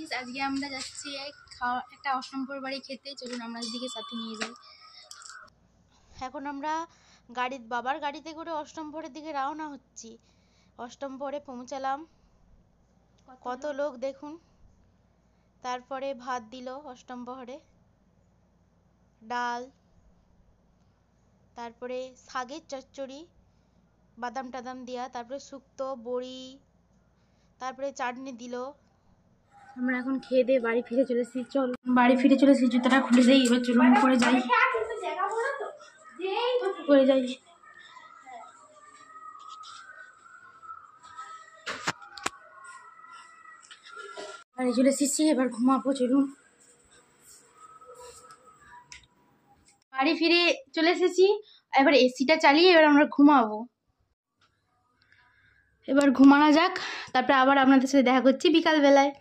Guys, আজকে আমরা যাচ্ছি একটা অষ্টমপুর বাড়ি খেতে। চলুন আমরা দিকে সাথে নিয়ে যাই। এখন আমরা বাবার গাড়িতে করে অষ্টমপুরের দিকে রওনা হচ্ছি। অষ্টমপুরে পৌঁছালাম, কত লোক দেখুন। তারপরে ভাত দিল অষ্টমপ্রহরে, ডাল, তারপরে শাকের চচ্চড়ি, বাদাম টাদাম দিয়া, তারপরে শুক্তো, বড়ি, তারপরে চাটনি দিল। আমরা এখন খেয়ে দিয়ে বাড়ি ফিরে চলেছি। চল বাড়ি ফিরে চলেছি, জুতাটা খুলে দেই। এবার চলুন করে যাই, করে যাই। বাড়ি চলে এসেছি, এবার ঘুমাবো। চলুন বাড়ি ফিরে চলে এসেছি, এবার এসিটা চালিয়ে এবার আমরা ঘুমাবো। এবার ঘুমানো যাক, তারপরে আবার আপনাদের সাথে দেখা করছি বিকাল বেলায়।